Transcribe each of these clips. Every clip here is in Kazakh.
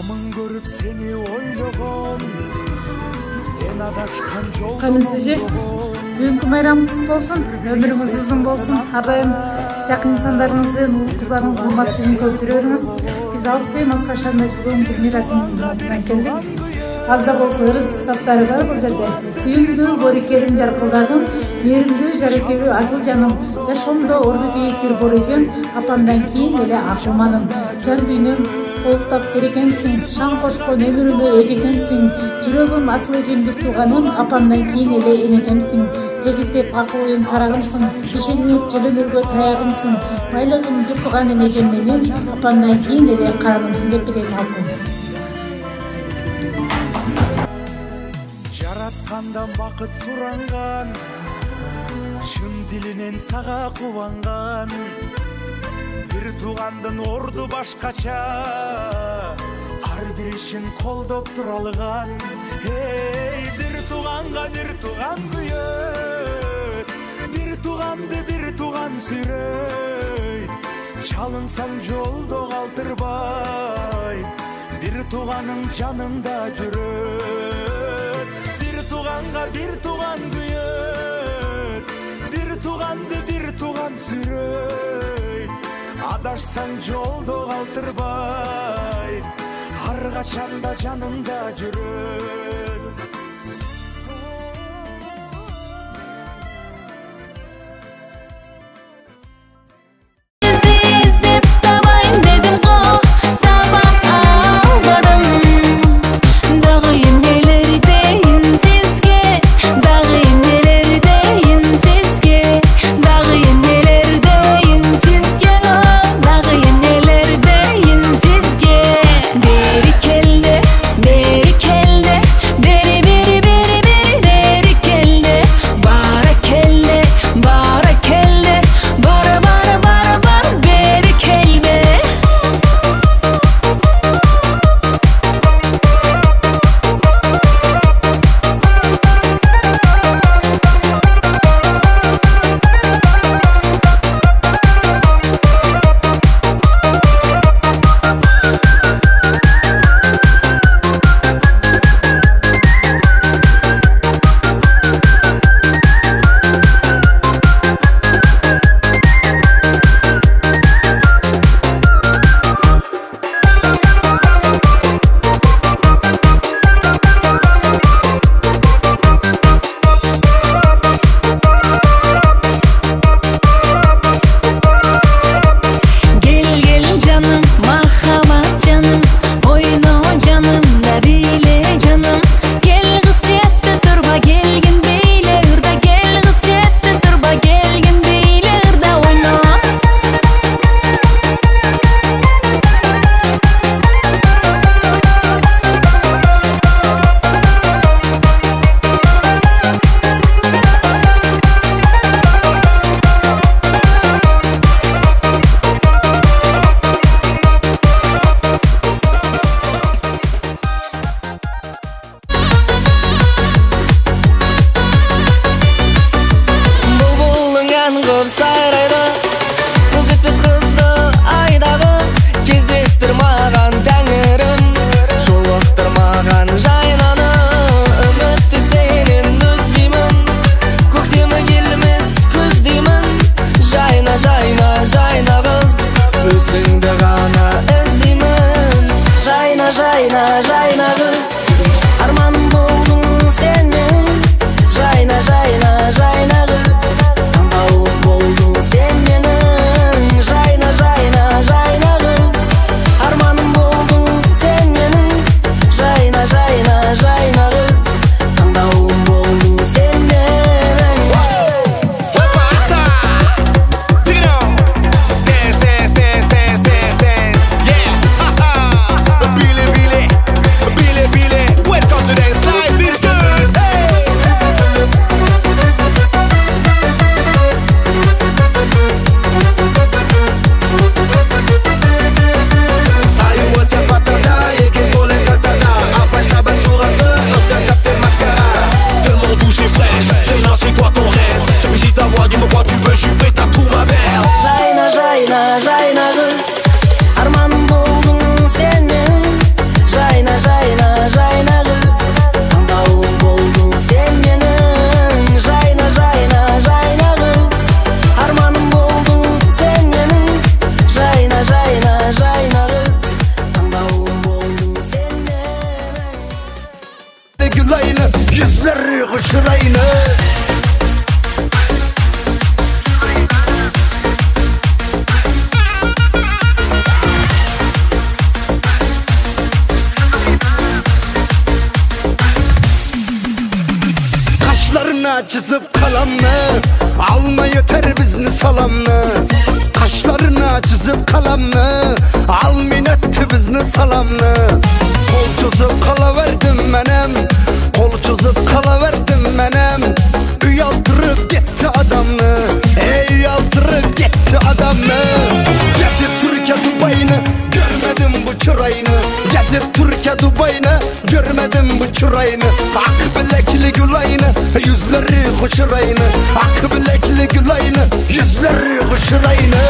көрүп сени ойлогон, сен адашкан жол. Канысыжы, бүгүнкү байрамыңыз кут болсун, өмүрүңүз узун болсун. Ар дайым жакын инсандарыңыздын, уул кыздарыңыздын уматсызын көп жүрө бериңиз. Биз алыспай Москва шаарында жүргөн Гүлмира сиңдимизден келдик. Аз да болсо ырыс саттары бар бул жерде. Күйүмдүү, борекелим жаркылдагым, мээримдүү жарекелүү асыл жаным, жашоомдо орду бийик бир борежем, апамдан кийин эле акылманым. Жан дүйнөм толуктап берекемсиң, шаң кошкон өмүрүмө эжекемсиң, жүрөгүм асыл эжем бир тууганым, апамдан кийин эле энекемсиң. Тегиздеп акыл оюм карагымсың, ишенип жөлөнөргө таягымсың, байлыгым бир тууганым эжем менен, апамдан кийин эле каранымсың деп билем албаңыз. Жараткандан бакыт суранган, чын дилинен сага кубанган, бир туугандын орду башкача, ар бир ишин колдоп тура алган. Бир тууганга бир тууган күйөт, бир тууганды бир тууган сүйрөйт, чалынсаң жолдо калтырбай, бир тууганың жаныңда жүрөт. Бир тууганга бир тууган күйөт, бир тууганды бир тууган сүйрөйт, адашсаң жолдо калтырбай, ар качанда жаныңда жүрөт. Bile çizip kalamını, alma yeter bizni salamını. Kaşlarına çizip kalamını, al minnetti bizni salamını. Kol çizip kalaverdim menem, kol çizip kalaverdim menem. Uyaldırıp gitti adamını, uyaldırıp gitti adamını. Gezip Türkiye Dubai'ni, görmedim bu çırayını. Gezip Türkiye Dubai'ni, görmedim bu çırayını. Ak bilekli gülayını, yüzleri hoşurayını. Ak bilekli gülayını, yüzleri hoşurayını.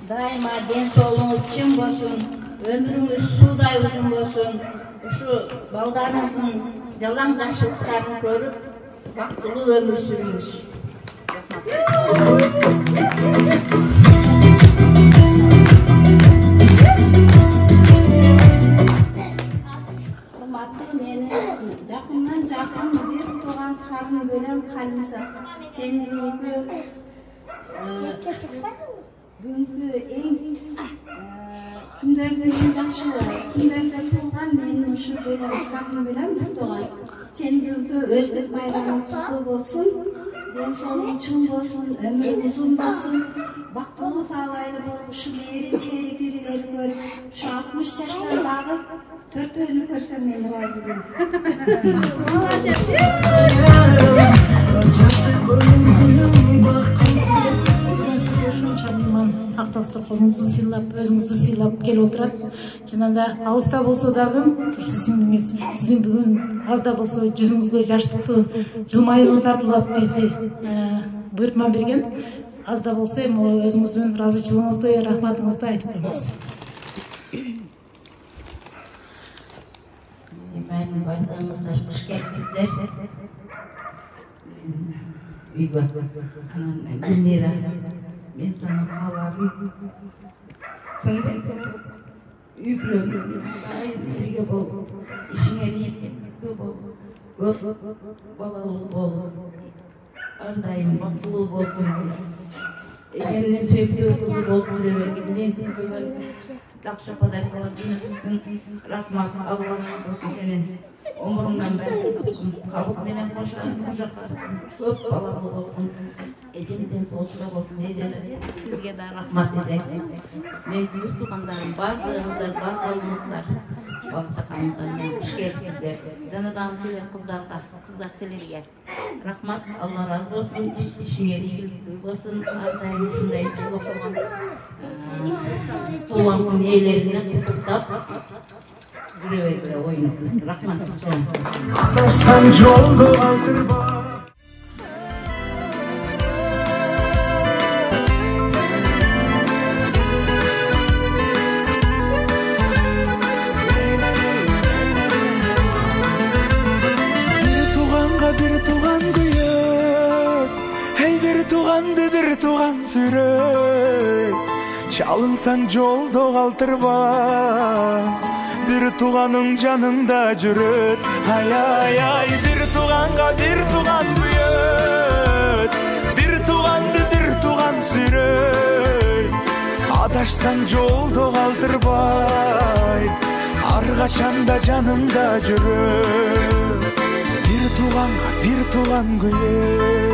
Daima densoğluğunuz çın bolsun, ömrünüz suday uzun bolsun. Şu baldarınızın jalan жақшылықтарын көріп, бақытлы ömür sürünüz. Құрметті мені жақыннан жақын bir туған қарын бөлем қалынса, сен бүгінгі ең күндердің ең жақсы күндерде туған менің ұшы бөлем қарын бөлем бір туған. Сен бүгінгі өздік майрамың құтты болсын, денсаулығың чың болсын, ömrün uzun болсын, бақытлы талайлы болып, ұшы бері чері берілері көріп, ұшы 60 жаштан бағып, төртөөнү көрсөм мен разыбын. Ақтаусты қолыңызды сыйлап, өзіңізді сыйлап келіп отырады. Жанында алыста болса дагы, сіздің бүгін азда болса жүзіңізге жаштықты жылмайығы тартылап бізді бұйыртма берген. Азда болса өзіңіздің разычылығыңызды, рахматыңызды айтып тұрмыз. Efendim bardağımızlar, hoş gelipsizler. Uygun. Anam Gülmira. Ben sana kalarım. Sen ben sana üplüyorum. Birge bol. İşine niyetli bol. Көп балалы бол. Ардайым бақытты болсын. Егерден сөйптөө қызы болып жүре бергеннен жақсы падар қылатын рахмат Аллахқа болсын сенен өміріңнен бәрі қабық менен қошқан көп балалы болсын. Ежелден солшыда болсын. Сізге де рахмат етейін. Мен туыс туғандарым бардығыздар, бар болыңыздар. Балсақан Hoş geldinizler. Canadan size kızlar silerge. Rahmat, Allah razı olsun. İşine iyilik olsun. Ardayım şundayım. Tuğan neylerine tutup güle oyunu. Rahmat. Sancı oldu aldırma. Bir tuğan güyük, hey bir tuğandı bir tuğan sürük. Çalınsan jolda kaldırma, bir tuğanın canında jürüt. Ay ay ay bir tuğanга bir tuğan güyük, bir tuğandı bir tuğan sürük. Adaşsan jolda kaldırmay, argaçanda canında jürüt. Bir tuğan güyük.